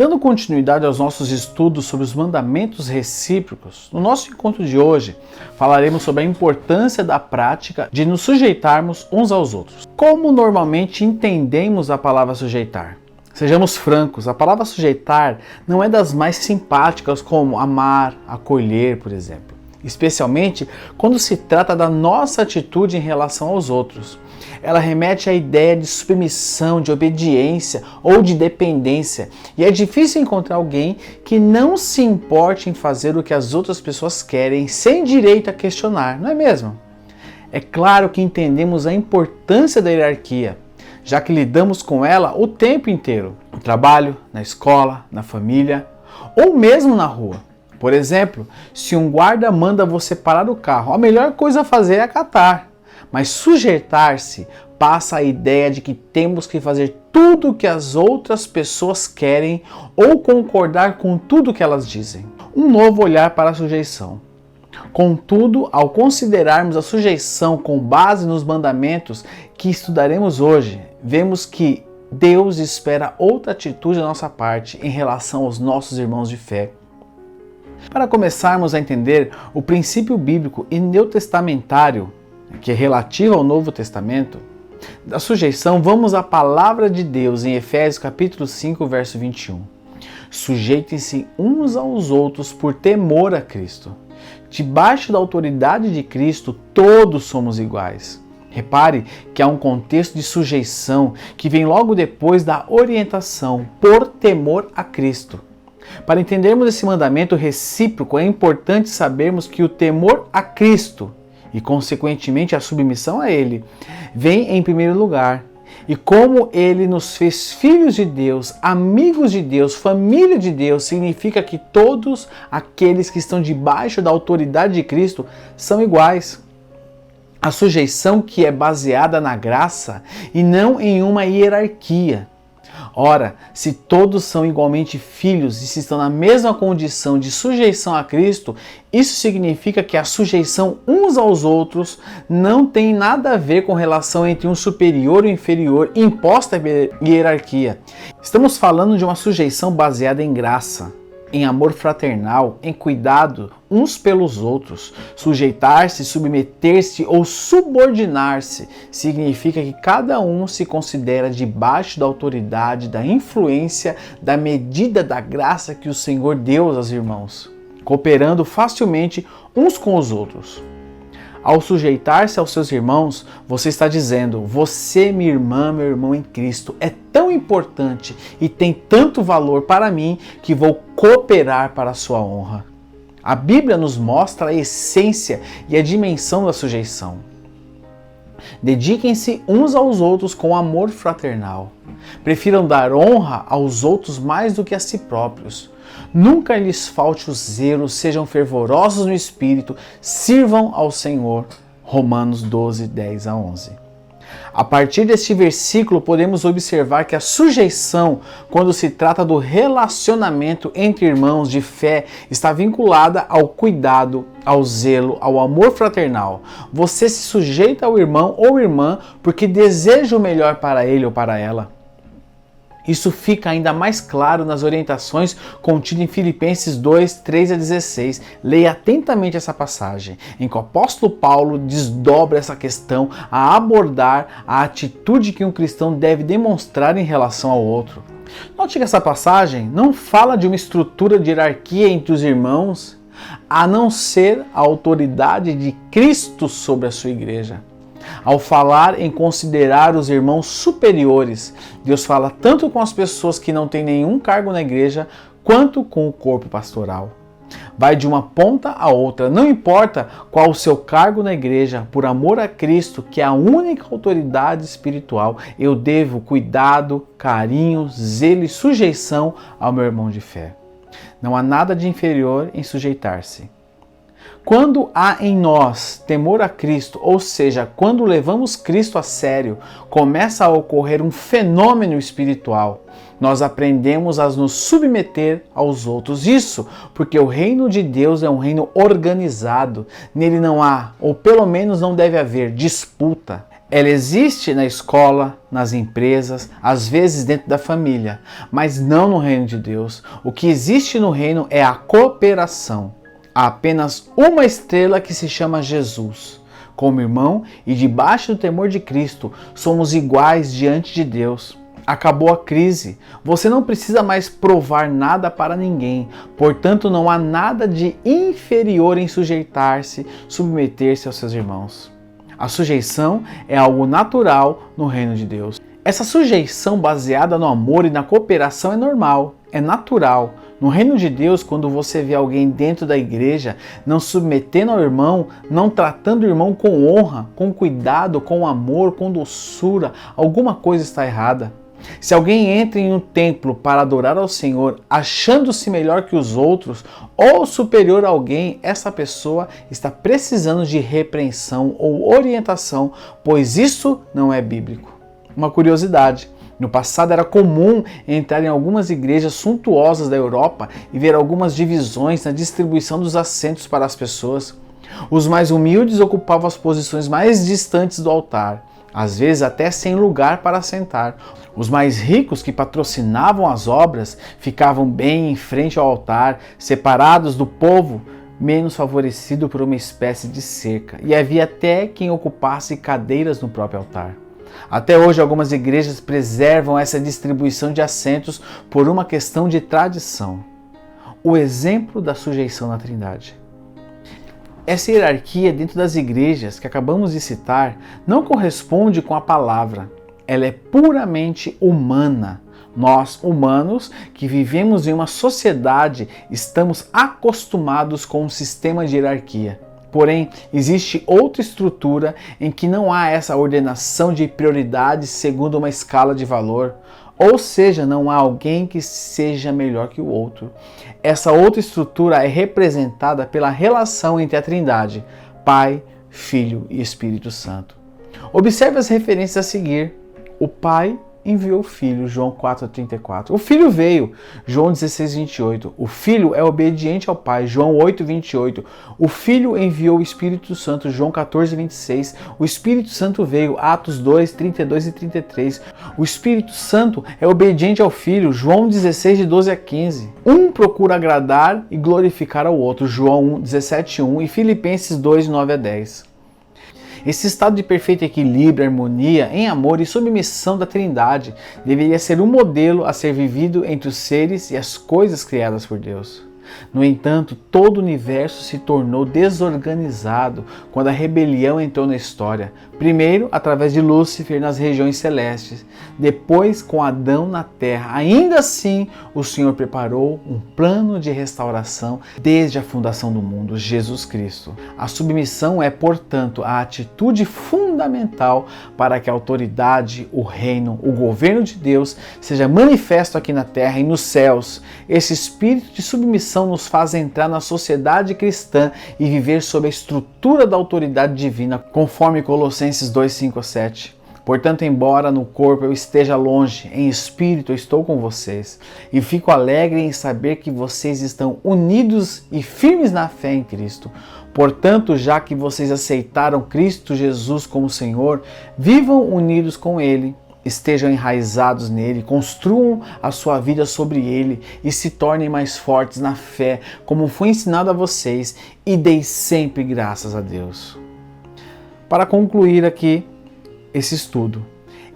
Dando continuidade aos nossos estudos sobre os mandamentos recíprocos, no nosso encontro de hoje falaremos sobre a importância da prática de nos sujeitarmos uns aos outros. Como normalmente entendemos a palavra sujeitar? Sejamos francos, a palavra sujeitar não é das mais simpáticas como amar, acolher, por exemplo. Especialmente quando se trata da nossa atitude em relação aos outros. Ela remete à ideia de submissão, de obediência ou de dependência. E é difícil encontrar alguém que não se importe em fazer o que as outras pessoas querem, sem direito a questionar, não é mesmo? É claro que entendemos a importância da hierarquia, já que lidamos com ela o tempo inteiro, no trabalho, na escola, na família ou mesmo na rua. Por exemplo, se um guarda manda você parar o carro, a melhor coisa a fazer é acatar. Mas sujeitar-se passa a ideia de que temos que fazer tudo o que as outras pessoas querem ou concordar com tudo que elas dizem. Um novo olhar para a sujeição. Contudo, ao considerarmos a sujeição com base nos mandamentos que estudaremos hoje, vemos que Deus espera outra atitude da nossa parte em relação aos nossos irmãos de fé. Para começarmos a entender o princípio bíblico e neotestamentário, que é relativo ao Novo Testamento, da sujeição, vamos à palavra de Deus em Efésios capítulo 5, verso 21. Sujeitem-se uns aos outros por temor a Cristo. Debaixo da autoridade de Cristo, todos somos iguais. Repare que há um contexto de sujeição que vem logo depois da orientação por temor a Cristo. Para entendermos esse mandamento recíproco, é importante sabermos que o temor a Cristo e, consequentemente, a submissão a Ele, vem em primeiro lugar. E como Ele nos fez filhos de Deus, amigos de Deus, família de Deus, significa que todos aqueles que estão debaixo da autoridade de Cristo são iguais. A sujeição que é baseada na graça e não em uma hierarquia. Ora, se todos são igualmente filhos e se estão na mesma condição de sujeição a Cristo, isso significa que a sujeição uns aos outros não tem nada a ver com relação entre um superior e um inferior imposta em hierarquia. Estamos falando de uma sujeição baseada em graça, em amor fraternal, em cuidado uns pelos outros. Sujeitar-se, submeter-se ou subordinar-se significa que cada um se considera debaixo da autoridade, da influência, da medida da graça que o Senhor deu aos irmãos, cooperando facilmente uns com os outros. Ao sujeitar-se aos seus irmãos, você está dizendo: você, minha irmã, meu irmão em Cristo, é tão importante e tem tanto valor para mim que vou cooperar para a sua honra. A Bíblia nos mostra a essência e a dimensão da sujeição. Dediquem-se uns aos outros com amor fraternal. Prefiram dar honra aos outros mais do que a si próprios. Nunca lhes falte o zelo, sejam fervorosos no espírito, sirvam ao Senhor. Romanos 12, 10 a 11. A partir deste versículo podemos observar que a sujeição, quando se trata do relacionamento entre irmãos de fé, está vinculada ao cuidado, ao zelo, ao amor fraternal. Você se sujeita ao irmão ou irmã porque deseja o melhor para ele ou para ela. Isso fica ainda mais claro nas orientações contidas em Filipenses 2, 3 a 16. Leia atentamente essa passagem, em que o apóstolo Paulo desdobra essa questão a abordar a atitude que um cristão deve demonstrar em relação ao outro. Note que essa passagem não fala de uma estrutura de hierarquia entre os irmãos, a não ser a autoridade de Cristo sobre a sua igreja. Ao falar em considerar os irmãos superiores, Deus fala tanto com as pessoas que não têm nenhum cargo na igreja, quanto com o corpo pastoral. Vai de uma ponta a outra, não importa qual o seu cargo na igreja, por amor a Cristo, que é a única autoridade espiritual, eu devo cuidado, carinho, zelo e sujeição ao meu irmão de fé. Não há nada de inferior em sujeitar-se. Quando há em nós temor a Cristo, ou seja, quando levamos Cristo a sério, começa a ocorrer um fenômeno espiritual. Nós aprendemos a nos submeter aos outros. Isso porque o reino de Deus é um reino organizado. Nele não há, ou pelo menos não deve haver, disputa. Ela existe na escola, nas empresas, às vezes dentro da família, mas não no reino de Deus. O que existe no reino é a cooperação. Há apenas uma estrela que se chama Jesus. Como irmão e debaixo do temor de Cristo, somos iguais diante de Deus. Acabou a crise. Você não precisa mais provar nada para ninguém. Portanto, não há nada de inferior em sujeitar-se, submeter-se aos seus irmãos. A sujeição é algo natural no reino de Deus. Essa sujeição baseada no amor e na cooperação é normal, é natural. No reino de Deus, quando você vê alguém dentro da igreja não submetendo ao irmão, não tratando o irmão com honra, com cuidado, com amor, com doçura, alguma coisa está errada. Se alguém entra em um templo para adorar ao Senhor, achando-se melhor que os outros ou superior a alguém, essa pessoa está precisando de repreensão ou orientação, pois isso não é bíblico. Uma curiosidade: no passado era comum entrar em algumas igrejas suntuosas da Europa e ver algumas divisões na distribuição dos assentos para as pessoas. Os mais humildes ocupavam as posições mais distantes do altar, às vezes até sem lugar para sentar. Os mais ricos, que patrocinavam as obras, ficavam bem em frente ao altar, separados do povo menos favorecido por uma espécie de cerca, e havia até quem ocupasse cadeiras no próprio altar. Até hoje, algumas igrejas preservam essa distribuição de assentos por uma questão de tradição. O exemplo da sujeição na Trindade. Essa hierarquia dentro das igrejas que acabamos de citar não corresponde com a palavra. Ela é puramente humana. Nós, humanos, que vivemos em uma sociedade, estamos acostumados com um sistema de hierarquia. Porém, existe outra estrutura em que não há essa ordenação de prioridades segundo uma escala de valor. Ou seja, não há alguém que seja melhor que o outro. Essa outra estrutura é representada pela relação entre a Trindade, Pai, Filho e Espírito Santo. Observe as referências a seguir. O Pai enviou o Filho, João 4,34. O Filho veio, João 16,28. O Filho é obediente ao Pai, João 8,28. O Filho enviou o Espírito Santo, João 14,26. O Espírito Santo veio, Atos 2, 32 e 33. O Espírito Santo é obediente ao Filho, João 16, de 12 a 15. Um procura agradar e glorificar ao outro, João 17,1 e Filipenses 2, 9 a 10. Esse estado de perfeito equilíbrio, harmonia, em amor e submissão da Trindade deveria ser um modelo a ser vivido entre os seres e as coisas criadas por Deus. No entanto, todo o universo se tornou desorganizado quando a rebelião entrou na história. Primeiro, através de Lúcifer nas regiões celestes, depois com Adão na terra. Ainda assim, o Senhor preparou um plano de restauração desde a fundação do mundo, Jesus Cristo. A submissão é, portanto, a atitude fundamental para que a autoridade, o reino, o governo de Deus seja manifesto aqui na terra e nos céus. Esse espírito de submissão nos faz entrar na sociedade cristã e viver sob a estrutura da autoridade divina, conforme Colossenses 2, 5 a 7. Portanto, embora no corpo eu esteja longe, em espírito eu estou com vocês, e fico alegre em saber que vocês estão unidos e firmes na fé em Cristo. Portanto, já que vocês aceitaram Cristo Jesus como Senhor, vivam unidos com Ele, estejam enraizados nele, construam a sua vida sobre ele e se tornem mais fortes na fé, como foi ensinado a vocês, e deem sempre graças a Deus. Para concluir aqui esse estudo,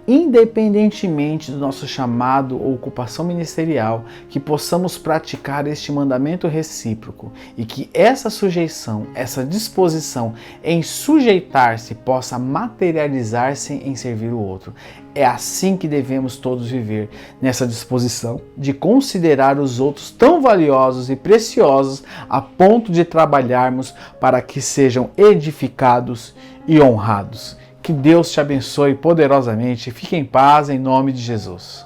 independentemente do nosso chamado ou ocupação ministerial, que possamos praticar este mandamento recíproco e que essa sujeição, essa disposição em sujeitar-se possa materializar-se em servir o outro. É assim que devemos todos viver, nessa disposição de considerar os outros tão valiosos e preciosos a ponto de trabalharmos para que sejam edificados e honrados. Que Deus te abençoe poderosamente. Fique em paz em nome de Jesus.